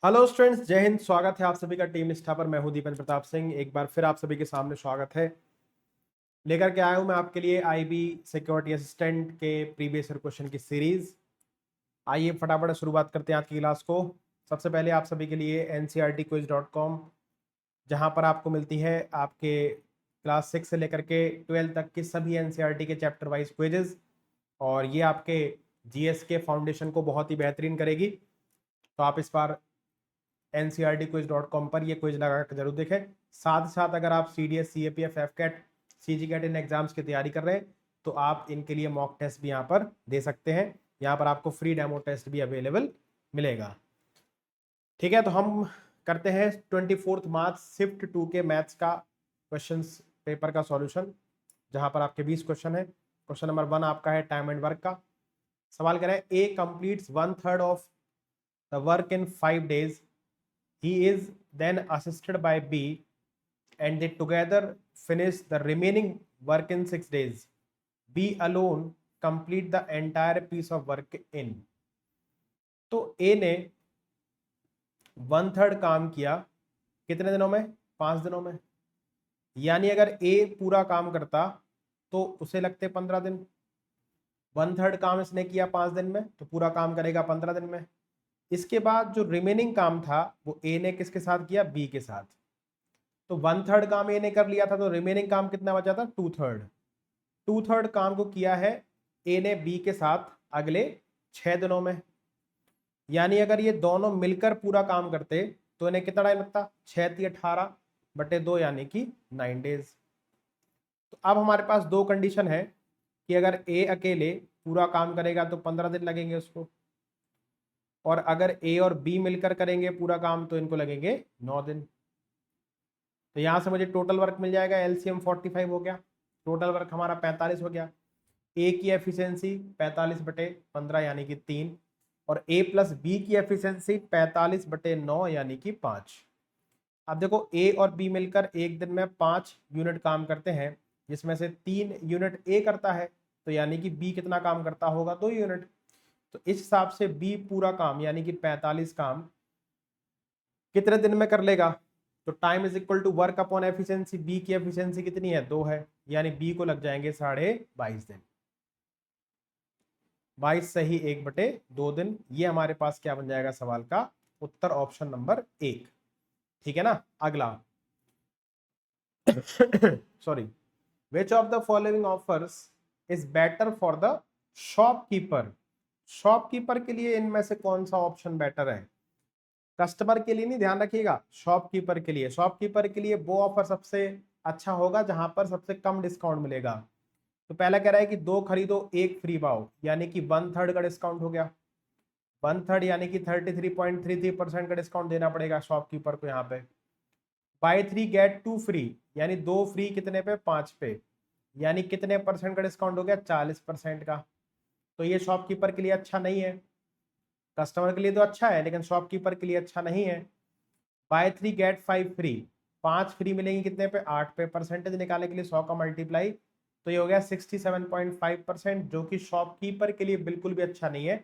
Hello students, जय हिंद। स्वागत है आप सभी का टीम निष्ठा पर। मैं हूं दीपन प्रताप सिंह। एक बार फिर आप सभी के सामने स्वागत है। लेकर के आया हूं मैं आपके लिए आईबी सिक्योरिटी असिस्टेंट के प्रीवियस ईयर क्वेश्चन की सीरीज। आइए फटाफट शुरुआत करते हैं आज की क्लास को। सबसे पहले आप सभी के लिए ncrtquiz.com, जहां पर आपको मिलती है आपके क्लास 6 से लेकर के 12 तक की सभी एनसीईआरटी के चैप्टर वाइज क्विजेज, और ये आपके जीएस के फाउंडेशन को बहुत ही बेहतरीन करेगी। तो आप इस बार ncrtquiz.com पर ये क्विज लगा कर जरूर देखें। साथ ही साथ अगर आप CDS, CAPF, FCAT, CGCAT इन एग्जाम्स की तैयारी कर रहे हैं तो आप इनके लिए मॉक टेस्ट भी यहाँ पर दे सकते हैं। यहाँ पर आपको फ्री डेमो टेस्ट भी अवेलेबल मिलेगा। ठीक है, तो हम करते हैं 24 मार्च शिफ्ट 2 के मैथ्स का क्वेश्चन पेपर का सॉल्यूशन, जहां पर आपके 20 क्वेश्चन है। क्वेश्चन नंबर 1 आपका है टाइम एंड वर्क का। सवाल कह रहे हैं A completes 1/3 of the work in 5 days. He is then assisted by B and they together finish the remaining work in 6 days. B alone complete the entire piece of work in. तो A ने 1/3 काम किया कितने दिनों में? 5 दिनों में। यानी अगर A पूरा काम करता तो उसे लगते 15 दिन। 1/3 काम इसने किया 5 दिन में, तो पूरा काम करेगा 15 दिन में। इसके बाद जो रिमेनिंग काम था वो A ने किसके साथ किया? B के साथ। तो 1/3 काम ए ने कर लिया था, तो रिमेनिंग काम कितना बचा था? 2/3। 2/3 काम को किया है ए ने बी के साथ अगले 6 दिनों में। यानी अगर ये दोनों मिलकर पूरा काम करते तो इन्हें कितना टाइम लगता? 6×18/2 यानी कि 9 डेज। तो अब हमारे पास दो कंडीशन है कि अगर ए अकेले पूरा काम करेगा तो 15 दिन लगेंगे उसको, और अगर ए और बी मिलकर करेंगे पूरा काम तो इनको लगेंगे 9 दिन। तो यहां से मुझे टोटल वर्क मिल जाएगा, एलसीएम 45 हो गया, टोटल वर्क हमारा 45 हो गया। ए की एफिशिएंसी 45/15 यानी कि 3, और ए प्लस बी की एफिशिएंसी 45/9 यानी कि 5। अब देखो ए और बी मिलकर एक दिन में 5 यूनिट काम करते हैं, जिसमें से 3 यूनिट ए करता है, तो यानी कि बी कितना काम करता होगा? 2 यूनिट। तो इस हिसाब से बी पूरा काम यानी कि 45 काम कितने दिन में कर लेगा? तो time is equal to work upon efficiency. B की एफिशिएंसी कितनी है? 2 है, यानी बी को लग जाएंगे 22.5 दिन। 22 सही 1/2 दिन। ये हमारे पास क्या बन जाएगा सवाल का उत्तर? Option number 1। ठीक है ना। अगला sorry, which of the following offers is better for the shopkeeper? Shopkeeper के लिए इनमें से कौन सा ऑप्शन बेटर है? कस्टमर के लिए नहीं, ध्यान रखिएगा, शॉपकीपर के लिए। शॉपकीपर के लिए वो ऑफर सबसे अच्छा होगा जहां पर सबसे कम डिस्काउंट मिलेगा। तो पहला कह रहा है कि 2 खरीदो 1 फ्री पाओ, यानी कि 1/3 का डिस्काउंट हो गया। 1/3 यानी कि 33.33% का डिस्काउंट देना पड़ेगा शॉपकीपर को यहाँ पे। बाय 3 गेट 2 फ्री, यानी 2 फ्री कितने पे? 5 पे, यानी कितने परसेंट का डिस्काउंट हो गया? 40% का। तो ये शॉपकीपर के लिए अच्छा नहीं है। कस्टमर के लिए तो अच्छा है, लेकिन शॉपकीपर के लिए अच्छा नहीं है। बाय 3 गेट 5 फ्री, 5 फ्री मिलेंगी कितने पे? 8 पे। परसेंटेज निकालने के लिए 100 का मल्टीप्लाई, तो ये हो गया 67.5%, जो कि शॉपकीपर के लिए बिल्कुल भी अच्छा नहीं है।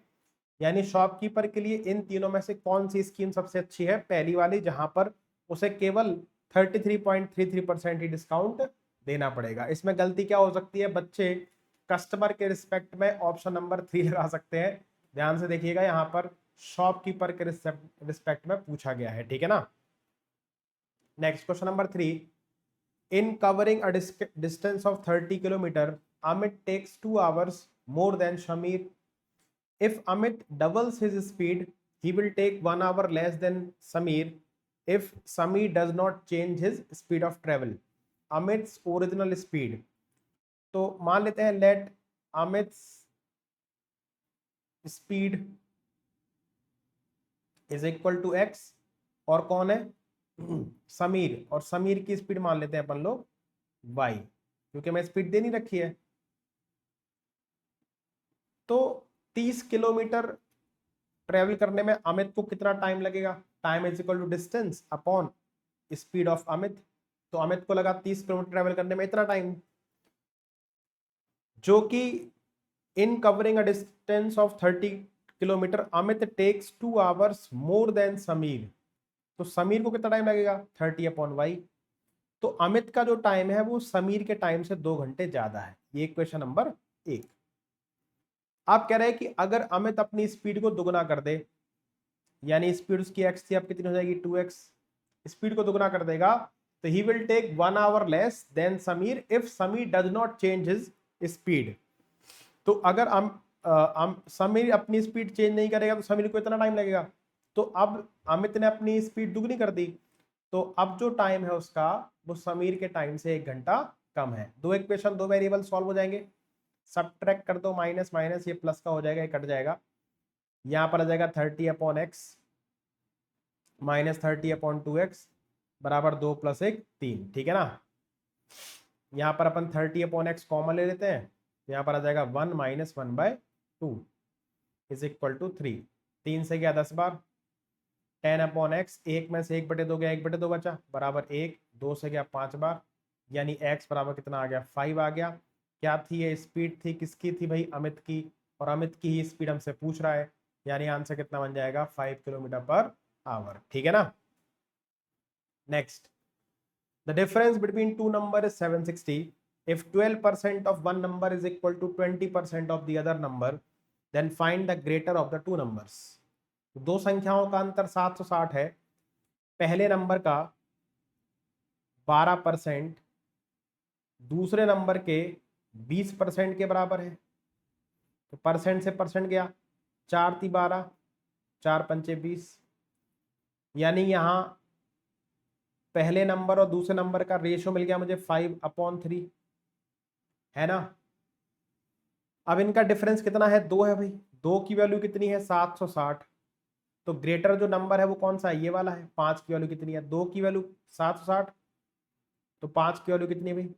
यानी शॉपकीपर के लिए इन तीनों में से कौन सी स्कीम सबसे अच्छी है? पहली वाली, जहां पर उसे केवल 33.33% ही डिस्काउंट देना पड़ेगा। इसमें गलती क्या हो सकती है? बच्चे कस्टमर के रिस्पेक्ट में ऑप्शन नंबर 3 लगा सकते हैं। ध्यान से देखिएगा, यहाँ पर शॉपकीपर के रिस्पेक्ट में पूछा गया है। ठीक है ना। Next question number 3, in covering a distance of 30 kilometer, Amit takes 2 hours more than Shamir. If Amit doubles his speed, he will take 1 hour less than Samir if Samir does not change his speed of travel. Amit's original speed, तो मान लेते हैं let Amit's speed is equal to x, और कौन है? समीर, और समीर की speed मान लेते हैं अपन लोग y, क्योंकि मैं स्पीड दे नहीं रखी है। तो 30 किलोमीटर ट्रेवल करने में अमित को कितना टाइम लगेगा? Time is equal to distance upon speed of Amit. तो अमित को लगा 30 किलोमीटर ट्रेवल करने में इतना टाइम, जो कि in covering a distance of 30 kilometre, Amit takes 2 hours more than Sameer, तो समीर को कितना टाइम लगेगा 30/y। तो अमित का जो टाइम है वो समीर के टाइम से 2 घंटे ज्यादा है। ये क्वेश्चन नंबर 1। आप कह रहे हैं कि अगर अमित अपनी स्पीड को दुगना कर दे, यानी स्पीड उसकी x थी, अब कितनी हो जाएगी 2x, स्पीड को दुगना कर देगा, तो he will take 1 hour less than Sameer if Sameer does not change his speed. तो अगर समीर अपनी स्पीड चेंज नहीं करेगा तो समीर को इतना टाइम लगेगा। तो अब अमित ने अपनी स्पीड दुगनी कर दी, तो अब जो टाइम है उसका वो समीर के टाइम से 1 घंटा कम है। दो इक्वेशन, दो वेरिएबल सॉल्व हो जाएंगे, सब्ट्रैक्ट कर दो, माइनस माइनस, ये प्लस का हो जाएगा, ये कट जाएगा, यहाँ पर आ जाएगा 30/x माइनस 30/2x बराबर 2 + 1 3, ठीक है ना। यहाँ पर अपन 30/x कॉमन ले लेते हैं, यहाँ पर आ जाएगा 1 - 1/2 इज इक्वल टू 3, 3 से गया 10 बार, 10/x, 1 में से 1/2 गया, 1/2 बचा, बराबर 1, 2 से गया 5 बार, यानी x बराबर कितना आ गया 5 आ गया। क्या थी ये स्पीड, थी किसकी थी भाई, अमित की, और अमित की ही स्पीड हमसे पूछ रहा है, यानी आंसर कितना बन जाएगा 5 km/h, ठीक है ना। Next, the difference between two number is 760, if 12% of one number is equal to 20% of the other number, then find the greater of the two numbers। दो संख्याओं का अंतर 760 है, पहले नंबर का 12% दूसरे नंबर के 20% के बराबर है, तो परसेंट से परसेंट गया, 4 × 12, 4 × 5 = 20, यानी यहां पहले नंबर और दूसरे नंबर का रेशियो मिल गया मुझे 5/3, है ना। अब इनका डिफरेंस कितना है 2 है भाई, 2 की वैल्यू कितनी है 760, तो ग्रेटर जो नंबर है वो कौन सा है, ये वाला है। 5 की वैल्यू कितनी है, 2 की वैल्यू 760, तो 5 की वैल्यू कितनी है भाई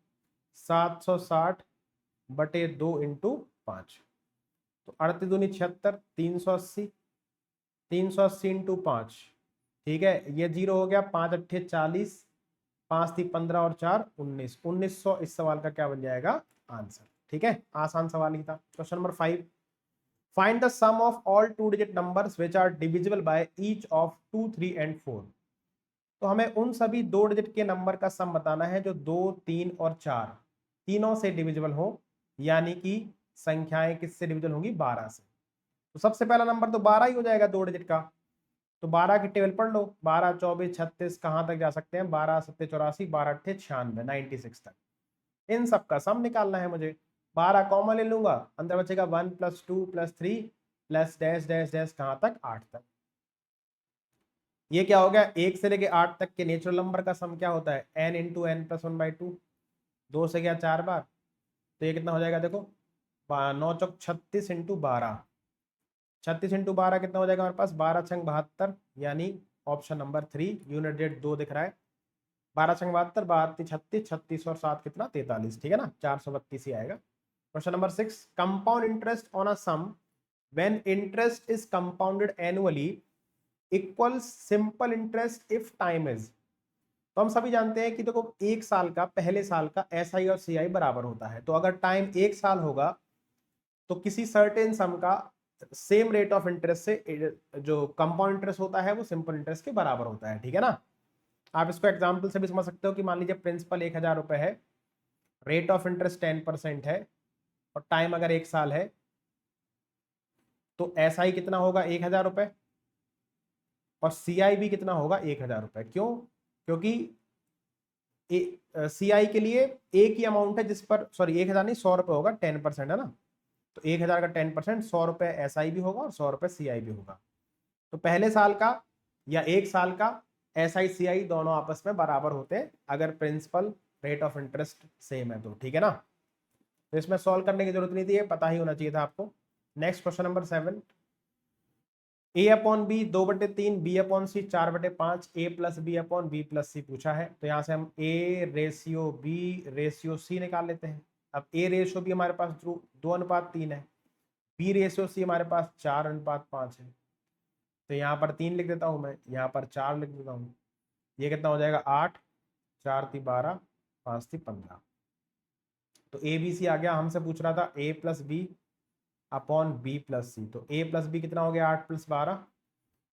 760/2 × 5, तो 38 दूनी 76, 380, 380 × 5, ठीक है, ये 0 हो गया, 5 × 8 = 40, 5 × 3 = 15 और 4 = 19, 1900 इस सवाल का क्या बन जाएगा आंसर, ठीक है। आसान सवाल ही था। Question number 5, find the sum of all 2-digit numbers which are divisible by each of 2, 3 and 4। तो हमें उन सभी 2 डिजिट के नंबर का सम बताना है जो 2, 3 और 4 तीनों से डिविजिबल हो, यानी कि संख्याएं किससे डिविजिबल होंगी 12 से। तो सबसे पहला नंबर तो 12 ही हो जाएगा 2 डिजिट का, तो 12 की टेबल पढ़ लो, 12, 24, 36 कहां तक जा सकते हैं, 12, 7, 84, 12, 8, 96, 96 तक, इन सब का सम निकालना है मुझे। 12 कॉमन ले लूंगा, अंदर बचेगा 1 + 2 + 3 प्लस डैश डैश डैश कहां तक 8 तक। ये क्या हो गया, 1 से लेके 8 तक के नेचुरल नंबर का सम क्या होता है n × n + 1/2, 2 से गया 4 बार, तो ये कितना हो जाएगा देखो 9 × 36 × 12, 36 × 12 कितना हो जाएगा हमारे पास 12 × 72, यानी ऑप्शन नंबर 3 यूनिट डेट 2 दिख रहा है, 12 × 72, 32, 36, 36 और 7 कितना 43, ठीक है ना, 432 ही आएगा। Question number 6, compound interest on a sum when interest is compounded annually equals simple interest if time is. तो हम सभी जानते हैं कि देखो एक साल का, पहले साल का SI और CI बराबर होता है, तो अगर टाइम 1 साल होगा तो किसी सर्टेन सम का सेम रेट ऑफ इंटरेस्ट से जो कंपाउंड इंटरेस्ट होता है वो सिंपल इंटरेस्ट के बराबर होता है, ठीक है ना। आप इसको एग्जाम्पल से भी समझ सकते हो कि मान लीजिए प्रिंसिपल 1000 रुपए है, रेट ऑफ इंटरेस्ट 10% है और टाइम अगर 1 साल है, तो SI कितना होगा 1000 रुपए और CI भी कितना होगा 1000 रुपए। क्यों, क्योंकि CI के लिए एक ही अमाउंट है जिस पर, सॉरी 1000 नहीं 100 रुपए होगा, 10% है ना, तो 1000 का 10% 100 रुपए SI भी होगा और 100 रुपए CI भी होगा। तो पहले साल का या 1 साल का SI CI दोनों आपस में बराबर होते हैं अगर principal rate of interest same है तो, ठीक है ना। तो इसमें सॉल्व करने की जरूरत नहीं थी, पता ही होना चाहिए था आपको। Next question number 7, A/B 2/3, B/C 4/5, A+B/B + C पूछा है, तो यहाँ से हम A/B/C निकाल लेते हैं। अब A/B हमारे पास 2:3 है, B/C हमारे पास 4:5 है, तो यहाँ पर 3 लिख देता हूँ मैं, यहाँ पर 4 लिख देता हूँ, ये कितना हो जाएगा 8, 4 × 12, 5 × 15, तो ABC आ गया। हमसे पूछ रहा था A + B upon B plus C. तो ए प्लस बी कितना हो गया 8 + 12,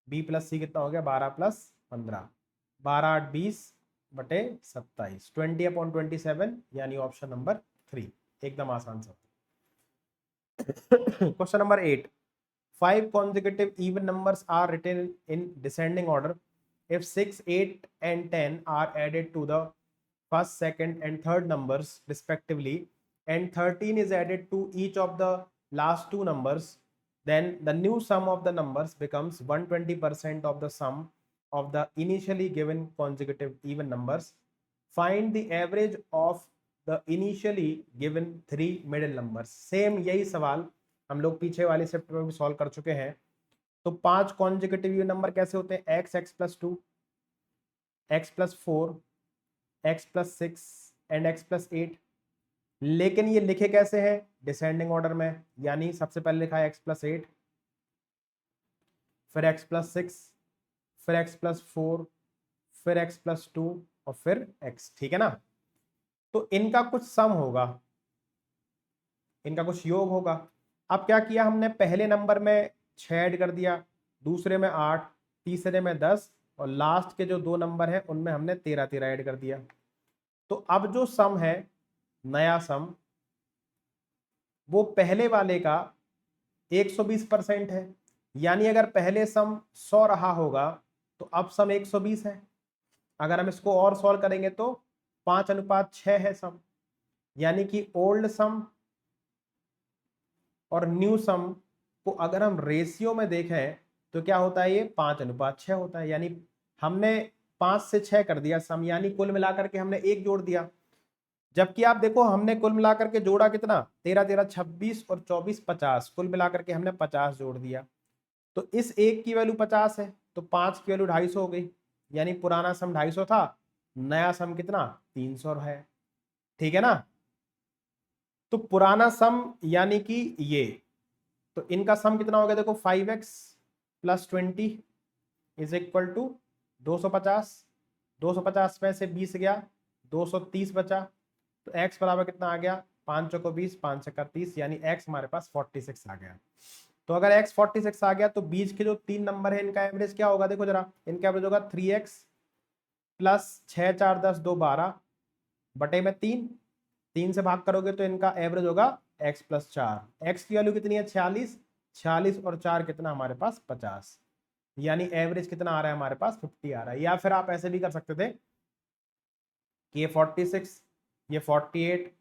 बी प्लस सी कितना हो गया 12 + 15, 12 8 20 बटे 27, 20/27, यानी ऑप्शन नंबर 3 एकदम आसान सा। Question number 8, 5 consecutive even numbers are written in descending order if 6 8 and 10 are added to the first second and third numbers respectively and 13 is added to each of the last two numbers, then the new sum of the numbers becomes 120% of the sum of the initially given consecutive even numbers. Find the average of the initially given three middle numbers. Same यही सवाल हम लोग पीछे वाले chapter में भी solve कर चुके हैं। तो 5 कॉन्जिक्यूटिव नंबर कैसे होते हैं, x + 2, x + 4, x + 6 and x + 8। लेकिन ये लिखे कैसे हैं, डिसेंडिंग ऑर्डर में, यानी सबसे पहले लिखा है x + 8, फिर x + 6, फिर x + 4, फिर x + 2 और फिर x। ठीक है ना। तो इनका कुछ सम होगा, इनका कुछ योग होगा। अब क्या किया हमने, पहले नंबर में 6 ऐड कर दिया, दूसरे में 8, तीसरे में 10 और लास्ट के जो दो नंबर हैं उनमें हमने 13 13 ऐड कर दिया। तो अब जो सम है, नया सम, वो पहले वाले का 120% है। यानी अगर पहले सम 100 रहा होगा तो अब सम 120 है। अगर हम इसको और सॉल्व करेंगे तो 5:6 है सम, यानी कि ओल्ड सम और न्यू सम को अगर हम रेशियो में देखें तो क्या होता है, ये 5:6 होता है। यानी हमने 5 से 6 कर दिया सम, यानी कुल मिलाकर के हमने 1 जोड़ दिया। जबकि आप देखो हमने कुल मिलाकर के जोड़ा कितना, 13 13 26 और 24 50, कुल मिलाकर के हमने 50 जोड़ दिया। तो इस एक की वैल्यू 50 है तो 5 की वैल्यू 250 हो गई। यानी पुराना सम 250 था, नया सम कितना 300 है। ठीक है ना। तो पुराना सम यानी कि ये, तो इनका सम कितना हो गया, देखो 5x + 20 = 250, 250 में से 20 गया, 230 बचा, तो x बराबर कितना आ गया, 5 चौको 20, 5 छक्का 30, यानी x हमारे पास 46 आ गया। तो अगर x 46 आ गया तो बीच के जो तीन नंबर है इनका एवरेज क्या होगा, देखो जरा, इनका एवरेज होगा 3x + 6 4 10 2 12 बटे में 3, 3 से भाग करोगे तो इनका एवरेज होगा x + 4। x की वैल्यू कितनी है 46, 46 और 4 कितना हमारे पास 50, यानी एवरेज कितना आ रहा है हमारे पास 50 आ रहा है। या फिर आप ऐसे भी कर सकते थे कि ये 46, ये 48,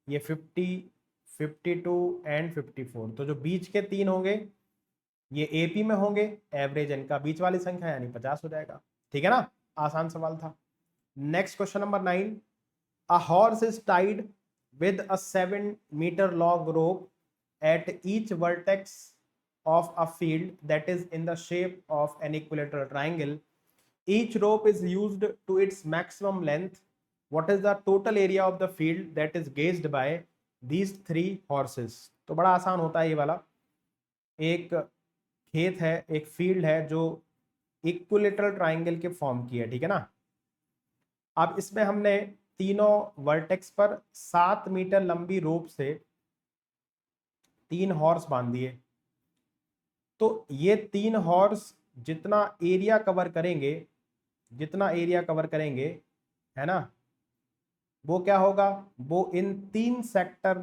ये 50, 52 एंड 54, तो जो बीच के तीन होंगे ये एपी में होंगे, एवरेज इनका बीच वाली संख्या यानी 50 हो जाएगा। ठीक है ना, आसान सवाल था। Next question number 9, a horse is tied with a 7-meter long rope at each vertex of a field that is in the shape of an equilateral triangle. Each rope is used to its maximum length. What is the total area of the field that is gauged by these 3 horses? तो बड़ा आसान होता है ये वाला। एक खेत है, एक फील्ड है जो इक्विलेटरल ट्राइंगल के फॉर्म की है। ठीक है ना। अब इसमें हमने तीनों वर्टेक्स पर 7 मीटर लंबी रोप से 3 हॉर्स बांध दिए। तो ये 3 हॉर्स जितना एरिया कवर करेंगे, जितना एरिया कवर करेंगे, है ना, वो क्या होगा, वो इन 3 सेक्टर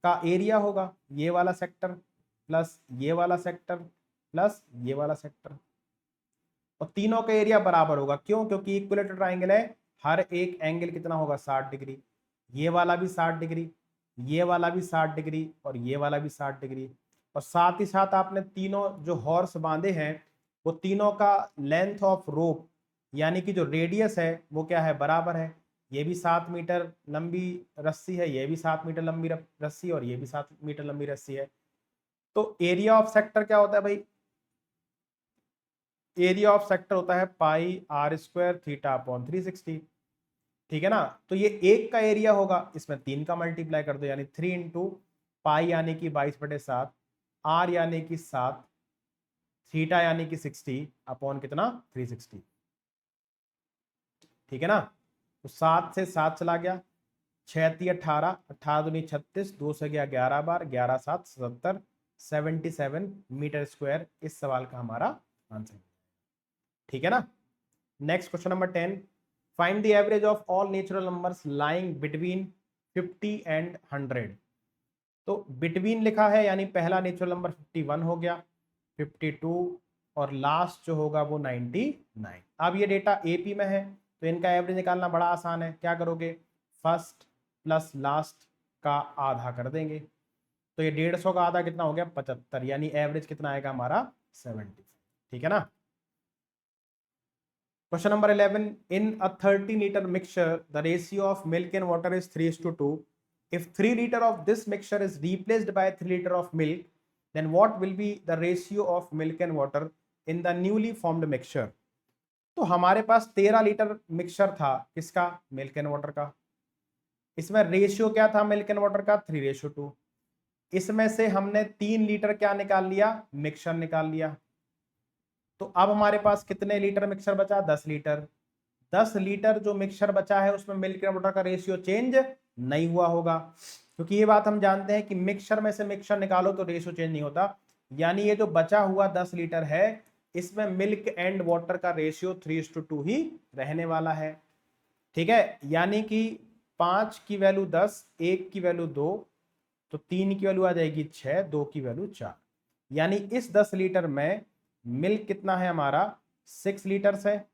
का एरिया होगा। ये वाला सेक्टर प्लस ये वाला सेक्टर प्लस ये वाला सेक्टर, और तीनों का एरिया बराबर होगा। क्यों, क्योंकि इक्विलेटरल ट्राइंगल है, हर एक एंगल कितना होगा 60 डिग्री। ये वाला भी 60 डिग्री, ये वाला भी 60 डिग्री और ये वाला भी 60 डिग्री। और साथ ही साथ आपने तीनों जो हॉर्स बांधे हैं वो तीनों का लेंथ ऑफ रोप यानी कि जो रेडियस है वो क्या है, बराबर है। ये भी 7 मीटर लंबी रस्सी है, ये भी 7 मीटर लंबी रस्सी और ये भी 7 मीटर लंबी रस्सी है। तो एरिया ऑफ सेक्टर क्या होता है भाई, एरिया ऑफ सेक्टर होता है πr² θ/360। ठीक है ना। तो ये एक का एरिया होगा, इसमें 3 का मल्टीप्लाई कर दो, यानी 3 × पाई यानी कि 22/7, r यानी कि 7, थीटा यानी कि 60 अपॉन कितना 360। ठीक है ना। तो 7 से 7 चला गया, 6 × 3 = 18, 18 × 2 = 36, 2 से गया 11 बार, 11 × 7 = 77, 77 मीटर स्क्वायर इस सवाल का हमारा आंसर। ठीक है ना। Next question number 10, find the average of all natural numbers lying between 50 and 100। तो बिटवीन लिखा है यानी पहला नेचुरल नंबर 51 हो गया, 52 और लास्ट जो होगा वो 99। अब ये डेटा एपी में है तो इनका एवरेज निकालना बड़ा आसान है। क्या करोगे, फर्स्ट प्लस लास्ट का आधा कर देंगे, तो ये 150 का आधा कितना हो गया 75, यानी एवरेज कितना आएगा हमारा 70। ठीक है ना। Question number 11, in a 30 litre mixture the ratio of milk and water is 3:2। if 3 liter of this mixture is replaced by 3 liter of milk, then what will be the ratio of milk and water in the newly formed mixture। तो हमारे पास 13 litre mixture था, किसका, milk and water का। इसमें ratio क्या था milk and water का, 3:2। इसमें से हमने 3 लीटर क्या निकाल लिया, मिक्सचर निकाल लिया। तो अब हमारे पास कितने लीटर मिक्सचर बचा, 10 लीटर। 10 लीटर जो मिक्सचर बचा है उसमें मिल्क एंड वाटर का रेशियो चेंज नहीं हुआ होगा, क्योंकि ये बात हम जानते हैं कि मिक्सचर में से मिक्सचर निकालो तो रेशियो चेंज नहीं होता। यानी ये जो बचा हुआ 10 लीटर है इसमें मिल्क एंड वाटर का रेशियो 3:2 ही रहने वाला है। ठीक है, यानी कि 5 की वैल्यू 10, 1 की वैल्यू 2, तो 3 की वैल्यू आ जाएगी 6, 2 की वैल्यू 4। यानी इस 10 लीटर में मिल्क कितना है हमारा 6 लीटर है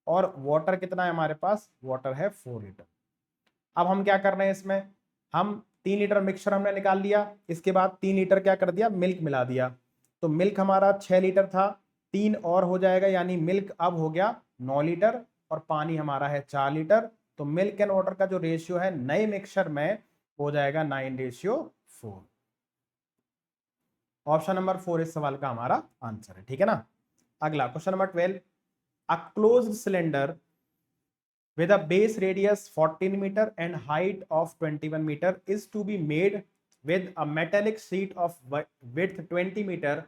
और वाटर कितना है हमारे पास, वाटर है 4 लीटर। अब हम क्या कर रहे हैं इसमें, हम 3 लीटर मिक्सचर हमने निकाल लिया, इसके बाद 3 लीटर क्या कर दिया, मिल्क मिला दिया। तो मिल्क हमारा 6 लीटर था, 3 और हो जाएगा, यानी मिल्क अब हो गया 9 लीटर और पानी हमारा है 4 लीटर। तो मिल्क एंड वाटर का जो रेशियो है नए मिक्सचर में हो जाएगा 9:4। ऑप्शन नंबर 4 इस सवाल का हमारा आंसर है। ठीक है ना। अगला question number 12, a closed cylinder with a base radius 14 meter and height of 21 meter is to be made with a metallic sheet of width 20 meter.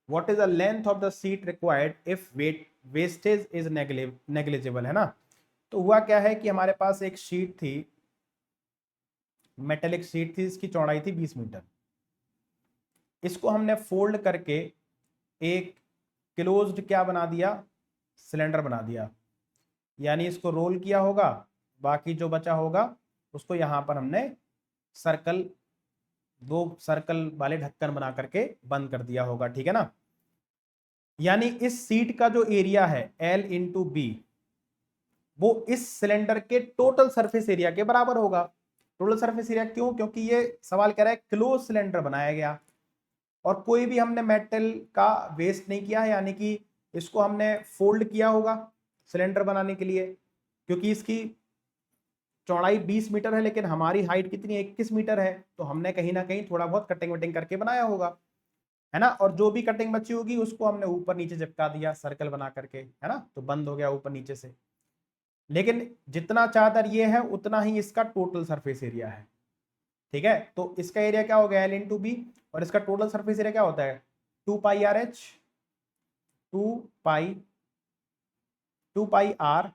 What is the length of the sheet required if wastage is negligible, है ना। तो हुआ क्या है कि हमारे पास एक sheet थी, मेटेलिक शीट थी, इसकी चौड़ाई थी 20 मीटर। इसको हमने फोल्ड करके एक क्लोज्ड क्या बना दिया, सिलेंडर बना दिया। यानी इसको रोल किया होगा, बाकी जो बचा होगा उसको यहां पर हमने सर्कल, 2 सर्कल वाले ढक्कन बना करके बंद कर दिया होगा। ठीक है ना। यानी इस सीट का जो एरिया है L/B वो इस सिलेंडर के टोटल सरफेस एरिया के बराबर होगा। टोटल सरफेस एरिया क्यों, क्योंकि ये सवाल कह रहा है क्लोज सिलेंडर बनाया गया और कोई भी हमने मेटल का वेस्ट नहीं किया है, यानी कि इसको हमने फोल्ड किया होगा सिलेंडर बनाने के लिए, क्योंकि इसकी चौड़ाई 20 मीटर है लेकिन हमारी हाइट कितनी 21 मीटर है, तो हमने कहीं ना कहीं थोड़ा बहुत कटिंग वटिंग करके बनाया होगा, है ना। और जो भी कटिंग बची होगी उसको हमने ऊपर नीचे चिपका दिया सर्कल बना करके, है ना, तो बंद हो गया ऊपर नीचे से। लेकिन जितना चादर ये है उतना ही इसका टोटल सरफेस एरिया है। ठीक है, तो इसका एरिया क्या हो गया L/B और इसका टोटल सरफेस एरिया क्या होता है 2πRH, 2πr,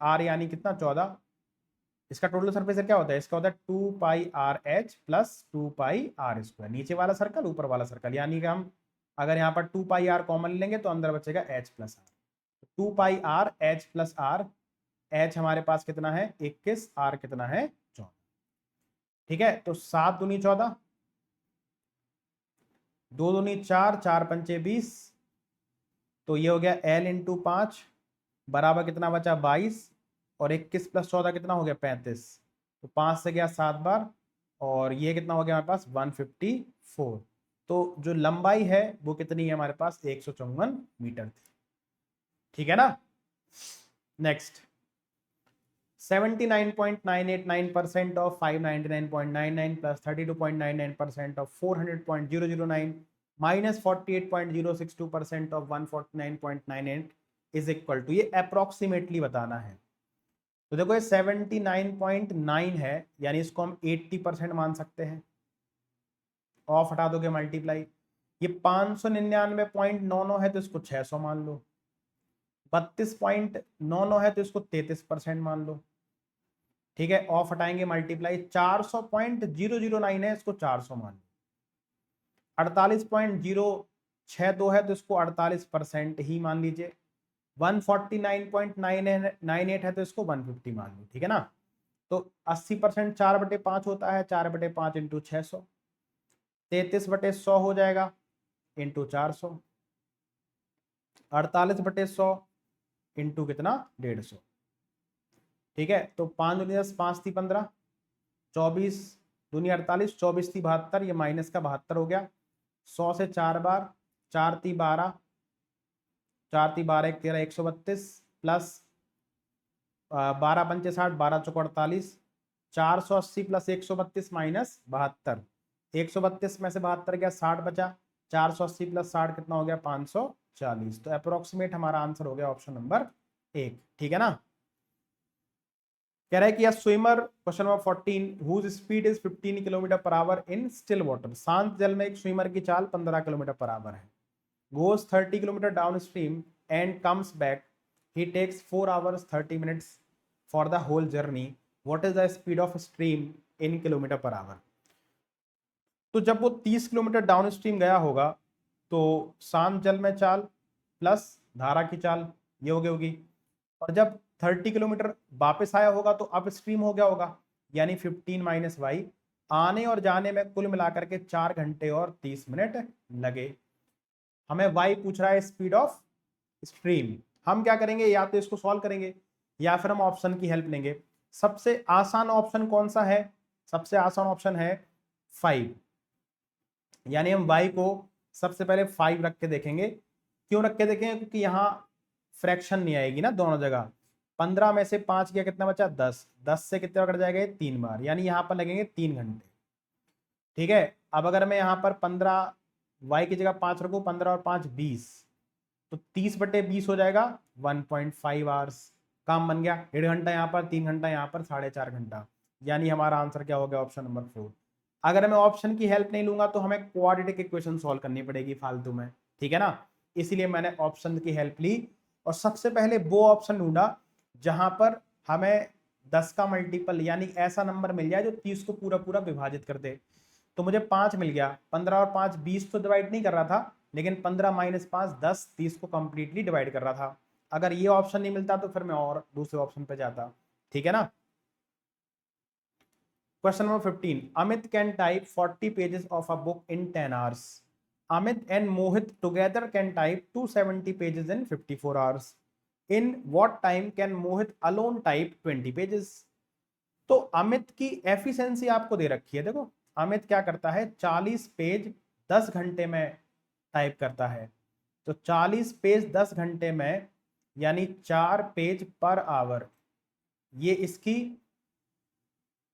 r यानी कितना 14। इसका टोटल सरफेस एरिया क्या होता है, इसका होता है 2πRH प्लस 2πr²। नीचे वाला सर्कल ऊपर वाला सर्कल, यानी कि हम अगर यहाँ पर 2πr कॉमन लेंगे तो अंदर बचेगा H plus R। 2πRH plus R, H हमारे पास कितना है 21, R कितना है 14। ठीक है, तो 7 दूनी 14, 2 दूनी 4, 4 पंचे 20, तो ये हो गया L/5 बराबर कितना बचा 22 और 21 प्लस 14 कितना हो गया 35। तो 5 से गया 7 बार और ये कितना हो गया हमारे पास 154। तो जो लंबाई है वो कितनी है हमारे पास 154 मीटर थी। ठीक है ना। Next, 79.989% of 599.99 plus 32.99% of 400.009 minus 48.062% of 149.98 is equal to, ये अप्रोक्सीमेटली बताना है। तो देखो ये 79.9 है, यानी इसको हम 80% मान सकते हैं। ऑफ हटा दोगे मल्टीप्लाई, ये 599.99 है तो इसको 600 मान लो, 32.99 है तो इसको 33% मान लो। ठीक है, ऑफ हटाएंगे मल्टीप्लाई, 400.009 है इसको 400 मान लो। 48.062 है तो इसको 48% ही मान लीजिए। 149.998 है तो इसको 150 मान लो, ठीक है ना। तो 80% 4/5 होता है, 4/5 इंटू 600, 33/100 हो जाएगा इंटू 400, 48/100 इंटू कितना 150, ठीक है। तो 5 दूनी 10, 5 थी 15, 24 दूनी 48, 24 थी 72, ये माइनस का 72 हो गया। 100 से 4 बार, 4 थी 12, 4 थी 12 1 13, 132 प्लस 12 पंचे 60, 12 चौको 48, 480 प्लस 132 माइनस 72, 132 में से 72 गया, 60 बचा, 480 प्लस 60 कितना हो गया 540। तो अप्रोक्सीमेट हमारा आंसर हो गया ऑप्शन नंबर 1, ठीक है ना। कह रहा है कि swimmer, question number 14, whose speed is 15 kilometre per hour in still water, शांत जल में एक स्विमर की चाल 15 किलोमीटर पर आवर है, goes 30 kilometre down stream and comes back, he takes 4 hours 30 minutes for the whole journey, what is the speed of stream in kilometre per our. तो जब वो 30 किलोमीटर डाउन स्ट्रीम गया होगा तो शांत जल में चाल प्लस धारा की चाल ये हो गई होगी, और जब 30 किलोमीटर वापस आया होगा तो अप स्ट्रीम हो गया होगा, यानी 15 माइनस वाई, आने और जाने में कुल मिलाकर के 4 घंटे और 30 मिनट लगे। हमें वाई पूछ रहा है स्पीड ऑफ स्ट्रीम। हम क्या करेंगे, या तो इसको सॉल्व करेंगे या फिर हम ऑप्शन की हेल्प लेंगे। सबसे आसान ऑप्शन कौन सा है, सबसे आसान ऑप्शन है 5, यानी हम y को सबसे पहले 5 रख के देखेंगे। क्यों रख के देखेंगे, क्योंकि यहाँ फ्रैक्शन नहीं आएगी ना दोनों जगह। 15 में से 5 गया, कितना बचा 10, 10 से कितने बार कट जाएगा 3 बार, यानी यहाँ पर लगेंगे 3 घंटे, ठीक है। अब अगर मैं यहाँ पर 15 y की जगह 5 रखूँ, 15 और 5 20, तो 30/20 हो जाएगा 1.5 आवर्स, काम बन गया। 1.5 घंटा यहाँ पर, 3 घंटा यहाँ पर, 4.5 घंटा, यानी हमारा आंसर क्या हो गया ऑप्शन नंबर 4। अगर मैं ऑप्शन की हेल्प नहीं लूंगा तो हमें क्वाड्रेटिक इक्वेशन सॉल्व करनी पड़ेगी फालतू में, ठीक है ना। इसीलिए मैंने ऑप्शन की हेल्प ली और सबसे पहले वो ऑप्शन ढूंढा जहां पर हमें 10 का मल्टीपल यानी ऐसा नंबर मिल जाए जो 30 को पूरा पूरा विभाजित कर दे। तो मुझे 5 मिल गया, 15 और 5 20 तो डिवाइड नहीं कर रहा था, लेकिन 15 माइनस 5 10 30 को कंप्लीटली डिवाइड कर रहा था। अगर ये ऑप्शन नहीं मिलता तो फिर मैं और दूसरे ऑप्शन पे जाता, ठीक है ना। Question number 15, Amit can type 40 pages of a book in 10 hours, Amit and Mohit together can type 270 pages in 54 hours, in what time can Mohit alone type 20 pages. तो अमित की एफिशिएंसी आपको दे रखी है, देखो अमित क्या करता है 40 पेज 10 घंटे में टाइप करता है, तो 40 पेज 10 घंटे में यानी 4 पेज पर आवर, ये इसकी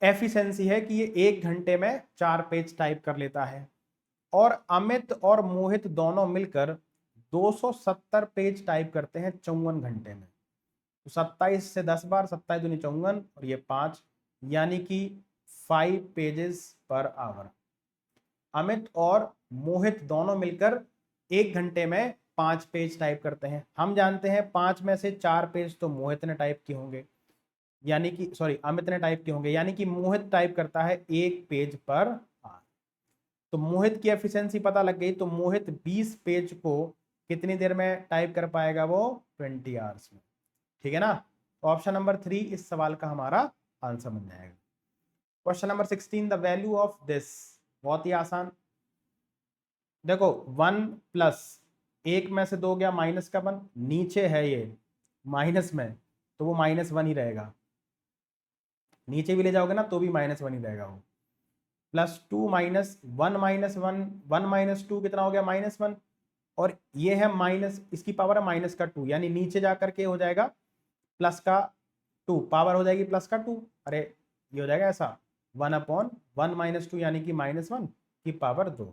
एफिशिएंसी है कि ये 1 घंटे में 4 पेज टाइप कर लेता है। और अमित और मोहित दोनों मिलकर 270 पेज टाइप करते हैं 54 घंटे में। तो 27 से 10 बार, 27 दूनी 54 और ये 5, यानी कि 5 पेजेस पर आवर। अमित और मोहित दोनों मिलकर 1 घंटे में 5 पेज टाइप करते हैं। हम जानते हैं 5 में से 4 पेज तो मोहित ने टाइप किए होंगे, यानी कि सॉरी अमित ने टाइप किए होंगे, यानी कि मोहित टाइप करता है 1 पेज पर आवर। तो मोहित की एफिशिएंसी पता लग गई, तो मोहित 20 पेज को कितनी देर में टाइप कर पाएगा, वो 20 आवर्स में, ठीक है ना। ऑप्शन नंबर 3 इस सवाल का हमारा आंसर बन जाएगा। Question number 16, the value of this, बहुत ही आसान। देखो 1 प्लस 1 में से 2 गया माइनस का 1, नीचे है ये माइनस में तो वो -1 ही रहेगा, नीचे भी ले जाओगे ना तो भी -1 ही रहेगा वो। +2 माइनस 1 माइनस 1, 1 माइनस 2 कितना हो गया -1, और ये है माइनस, इसकी पावर है माइनस का 2, यानी नीचे जाकर के हो जाएगा प्लस का 2, पावर हो जाएगी प्लस का 2, अरे ये हो जाएगा ऐसा 1/1 माइनस 2 यानी कि -1 की पावर 2,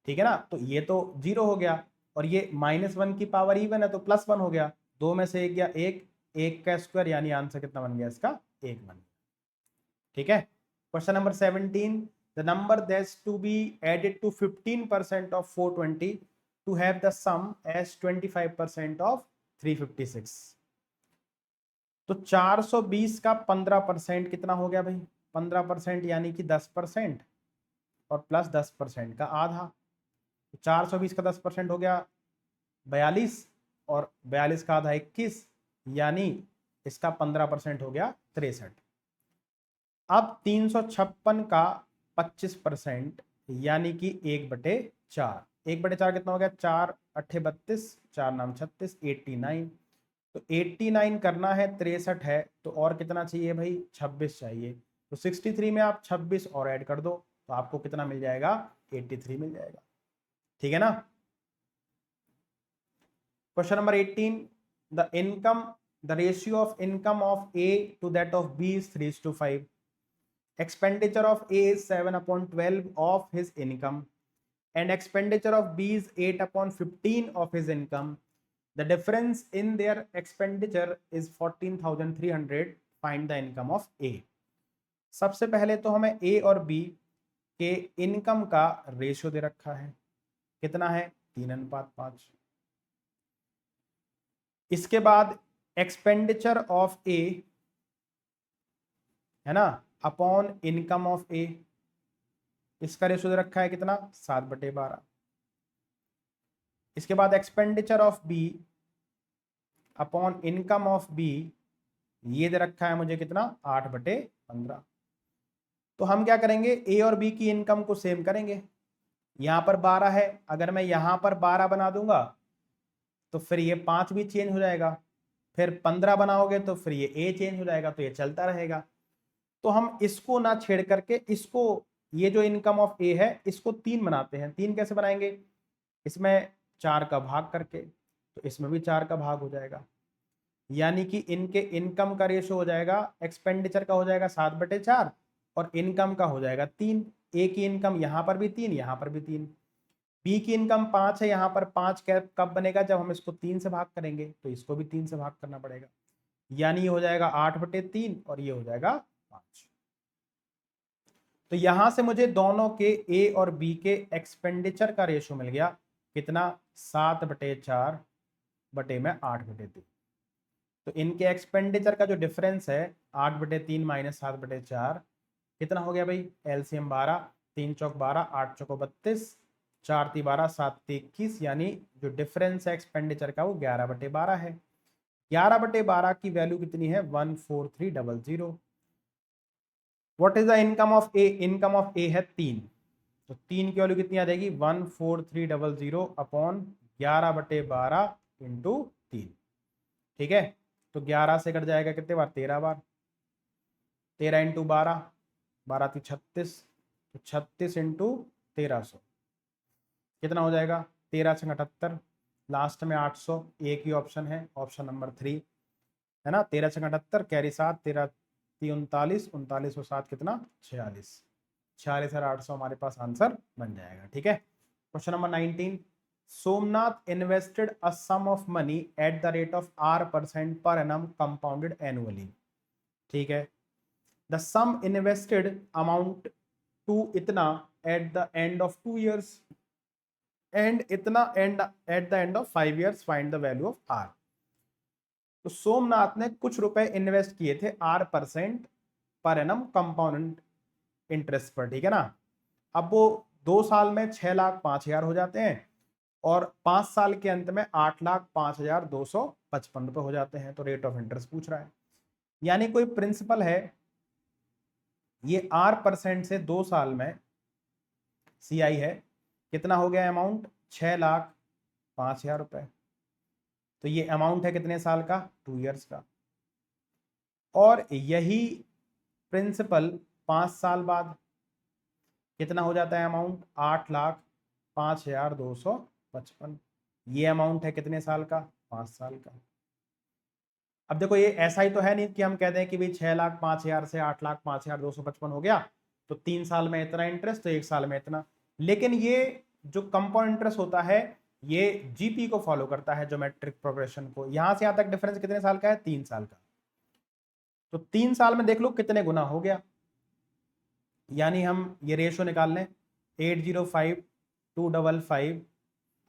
ठीक है ना। तो ये तो 0 हो गया और ये -1 की पावर इवन है तो +1 हो गया, 2 में से 1 गया 1, 1 का स्क्वायर, यानी आंसर कितना बन गया इसका 1 बन गया, ठीक है। Question number 17, the number that's to be added to 15% of 420 to have the sum as 25% of 356। तो 420 का 15% कितना हो गया भाई, 15% यानी कि 10%, और प्लस 10% का आधा, 420 का 10% हो गया 42, और 42 का आधा 21, यानी इसका 15% हो गया 63। अब 356 का 25%, यानी कि 1/4। 1/4 कितना हो गया, 4 अट्ठे 32, 4 नाम 36, 89। तो 89 करना है, 63 है, तो और कितना चाहिए भाई, 26 चाहिए। तो 63 में आप 26 और ऐड कर दो, तो आपको कितना मिल जाएगा, 83 मिल जाएगा। ठीक है ना। Question number 18, the ratio of income of A to that of B is 3:5. Expenditure of A is 7/12 of his income, and expenditure of B is 8/15 of his income. The difference in their expenditure is 14,300. Find the income of A. सबसे पहले तो हमें A और B के income का ratio दे रखा है, कितना है, 3:5। इसके बाद एक्सपेंडिचर ऑफ ए है ना अपॉन इनकम ऑफ ए, इसका रेशियो दे रखा है कितना, 7/12। इसके बाद expenditure of B upon income of B, ये दे रखा है मुझे कितना, 8/15। तो हम क्या करेंगे, ए और बी की इनकम को सेम करेंगे। यहां पर 12 है, अगर मैं यहां पर 12 बना दूंगा तो फिर ये 5 भी चेंज हो जाएगा, फिर 15 बनाओगे तो फिर ये ए चेंज हो जाएगा, तो ये चलता रहेगा। तो हम इसको ना छेड़ करके इसको, ये जो इनकम ऑफ ए है इसको 3 बनाते हैं। 3 कैसे बनाएंगे, इसमें 4 का भाग करके, तो इसमें भी 4 का भाग हो जाएगा, यानी कि इनके इनकम का रेशियो हो जाएगा, एक्सपेंडिचर का हो जाएगा 7/4 और इनकम का हो जाएगा 3। ए की इनकम यहाँ पर भी 3, यहाँ पर भी 3। बी की इनकम 5 है, यहाँ पर 5 कब बनेगा, जब हम इसको 3 से भाग करेंगे, तो इसको भी 3 से भाग करना पड़ेगा, यानी ये हो जाएगा 8/3 और ये हो जाएगा 5। तो यहां से मुझे दोनों के ए और बी के एक्सपेंडिचर का रेशियो मिल गया, कितना, 7/4 बटे में 8/3। तो इनके एक्सपेंडिचर का जो डिफरेंस है 8/3 माइनस 7/4 कितना हो गया भाई, एलसीएम 12, 3 चौक 12, 8 चौको 32, 4 × 12, 7 × 21, यानी जो डिफरेंस है एक्सपेंडिचर का वो 11/12 है। 11/12 की वैल्यू कितनी है, 14300। What is the income of A, income of A है 3, तो 3 की वैल्यू कितनी आ जाएगी, 14300 अपॉन 11/12 इंटू 3। ठीक है, तो 11 से कट जाएगा कितने बार, 13 बार, 13 इंटू 12, 12 × 36, तो 36 इंटू 1300 कितना हो जाएगा, 13×78, लास्ट में 800, एक ही ऑप्शन है, ऑप्शन नंबर 3 है ना। 13×78 कैरी 7, 13 39, 39 और 7 कितना, 46, 46,800 हमारे पास आंसर बन जाएगा। ठीक है, question number 19, Somnath invested a sum of money at the rate of R% per annum compounded annually. ठीक है, the sum invested amount to इतना at the end of 2 years and इतना and at the end of 5 years, find the value of R। तो सोमनाथ ने कुछ रुपए invest किए थे R% per annum compound interest पर, ठीक है ना। अब वो 2 साल में 6,05,000 हो जाते हैं और 5 साल के अंत में 8,05,255 रुपए हो जाते हैं, तो रेट ऑफ इंटरेस्ट पूछ रहा है। यानी कोई प्रिंसिपल है, ये R% से 2 साल में CI है, कितना हो गया अमाउंट, 6,05,000 रुपए। तो ये अमाउंट है कितने साल का, 2 years का। और यही प्रिंसिपल 5 साल बाद कितना हो जाता है अमाउंट, 8,05,255। ये अमाउंट है कितने साल का, 5 साल का। अब देखो ये ऐसा ही तो है नहीं कि हम कहते हैं कि भाई 6,05,000 से 8,05,255 हो गया, तो 3 साल में इतना इंटरेस्ट, तो 1 साल में इतना। लेकिन ये जो कंपाउंड इंटरेस्ट होता है ये जीपी को फॉलो करता है, ज्योमेट्रिक प्रोग्रेशन को। यहां से यहां तक डिफरेंस कितने साल का है, 3 साल का। तो 3 साल में देख लो कितने गुना हो गया, यानी हम ये रेशियो निकाल लें, 805,255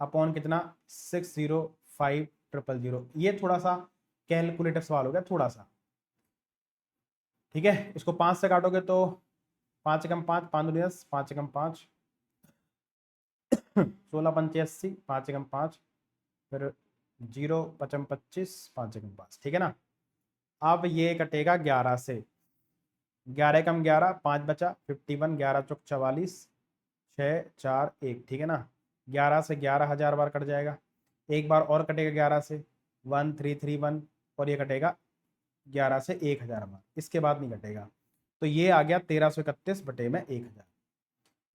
अपॉन कितना, 605,000। ये थोड़ा सा कैलकुलेटर सवाल हो गया थोड़ा सा। ठीक है, इसको 5 से काटोगे तो 5 एकम 5, 5 दूनी 10, 5 एकम 5, 16 पंचे 80, 5 एकम 5, फिर 0 पचम 25, 5 एकम 5, ठीक है ना। अब ये कटेगा 11 से, 11 एकम 11, 5 बचा 51, 11 चौक 44, 6 4 1, ठीक है ना। 11 से 11 1000 बार कट जाएगा, एक बार और कटेगा 11 से 1331, और ये कटेगा 11 से 1000 बार, इसके बाद नहीं कटेगा। तो ये आ गया 1331 बटे में 1000।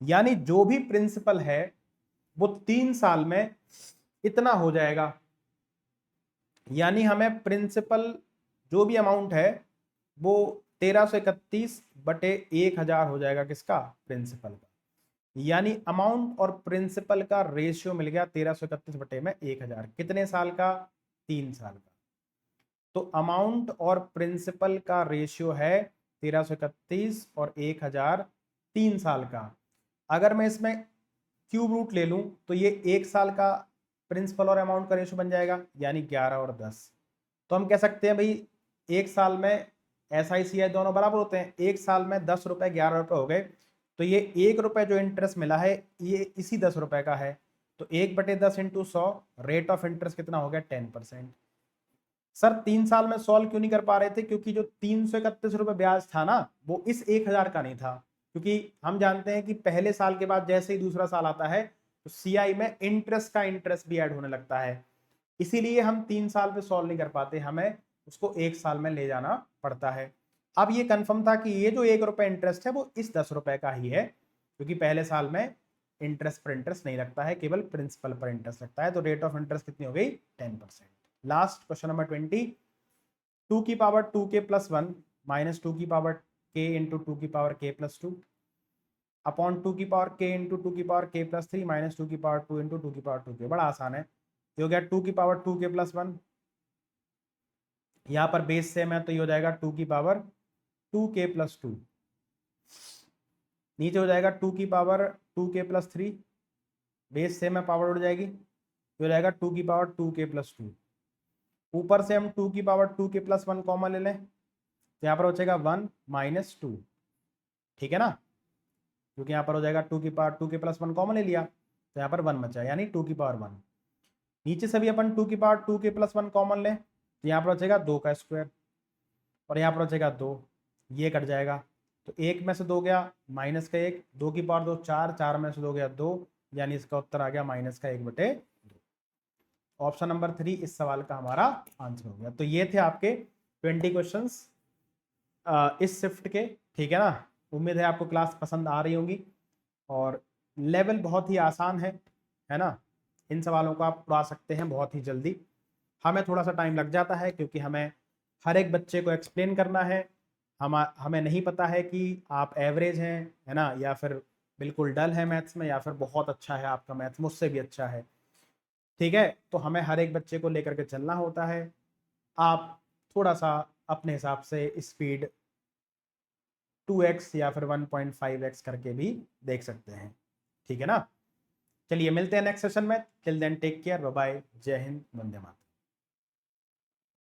यानी जो भी प्रिंसिपल है वो 3 साल में इतना हो जाएगा। यानी हमें प्रिंसिपल जो भी अमाउंट है वो 1331 बटे 1000 हो जाएगा, किसका, प्रिंसिपल का। यानी अमाउंट और प्रिंसिपल का रेशियो मिल गया 1331 बटे में 1000, कितने साल का, 3 साल का। तो अमाउंट और प्रिंसिपल का रेशियो है 1331 और 1000, 3 साल का। अगर मैं इसमें क्यूब रूट ले लूं तो ये 1 साल का प्रिंसिपल और अमाउंट का रेशियो बन जाएगा, यानी 11 और 10। तो हम कह सकते हैं भाई 1 साल में SICI दोनों बराबर होते हैं, 1 साल में 10 रुपए 11 रुपए हो गए, तो ये 1 रुपए जो इंटरेस्ट मिला है ये इसी 10 रुपए का है। तो 1/10 इंटू 100, रेट ऑफ इंटरेस्ट कितना हो गया, 10%। सर 3 साल में सॉल्व क्यों नहीं कर पा रहे थे, क्योंकि जो 331 रुपए ब्याज था ना वो इस 1000 का नहीं था, क्योंकि हम जानते हैं कि पहले साल के बाद जैसे ही दूसरा साल आता है तो CI में इंटरेस्ट का इंटरेस्ट भी ऐड होने लगता है, इसीलिए हम 3 साल पे सॉल्व नहीं कर पाते, हमें उसको 1 साल में ले जाना पड़ता है। अब ये कंफर्म था कि ये जो 1 रुपए इंटरेस्ट है वो इस 10 रुपए का ही है, क्योंकि पहले साल में इंटरेस्ट पर इंटरेस्ट नहीं लगता है, केवल प्रिंसिपल पर इंटरेस्ट लगता है। तो रेट ऑफ इंटरेस्ट कितनी हो गई, 10%। लास्ट क्वेश्चन नंबर 20, 2 की पावर 2k प्लस 1 माइनस 2 की पावर k इंटू 2 की पावर k प्लस 2 अपॉन 2 की पावर k इंटू 2 की पावर k प्लस 3 माइनस 2 की पावर 2 इंटू 2 की पावर 2k। बड़ा आसान है, ये हो गया 2 की पावर 2k प्लस 1, यहाँ पर बेस सेम है तो ये हो जाएगा 2 की पावर 2k प्लस 2, नीचे हो जाएगा 2 की power 2k plus 3, base same है पावर उड़ जाएगी, ये हो जाएगा 2 की पावर 2k प्लस 2। ऊपर से हम 2 की पावर 2k प्लस 1 कॉमन ले लें तो यहाँ पर हो जाएगा 1 माइनस 2, ठीक है ना, क्योंकि यहाँ पर हो जाएगा 2 की पावर 2k प्लस 1 कॉमन ले लिया तो यहाँ पर 1 बचा, यानी 2 की पावर 1। नीचे से भी अपन 2 की पावर 2k प्लस 1 कॉमन लें तो यहाँ पर हो जाएगा 2 का स्क्वायर, और यहाँ पर हो जाएगा 2, ये कट जाएगा तो 1 में से 2 गया माइनस का 1, 2 की पावर 2 4, 4 में से 2 गया 2, यानी इसका उत्तर आ गया माइनस का 1/2। ऑप्शन नंबर 3 इस सवाल का हमारा आंसर हो गया। तो ये थे आपके 20 क्वेश्चंस इस शिफ्ट के, ठीक है ना। उम्मीद है आपको क्लास पसंद आ रही होंगी, और लेवल बहुत ही आसान है ना। इन सवालों को आप उड़ा सकते हैं बहुत ही जल्दी। हमें थोड़ा सा टाइम लग जाता है क्योंकि हमें हर एक बच्चे को एक्सप्लेन करना है। हमें नहीं पता है कि आप एवरेज हैं, है ना, या फिर बिल्कुल डल है मैथ्स में, या फिर बहुत अच्छा है आपका मैथ्स, मुझसे भी अच्छा है, ठीक है। तो हमें हर एक बच्चे को लेकर के चलना होता है। आप थोड़ा सा अपने हिसाब से स्पीड 2x या फिर 1.5x करके भी देख सकते हैं, ठीक है ना। चलिए मिलते हैं नेक्स्ट सेशन में, till then take care, bye bye, जय हिंद, वंदे मातरम।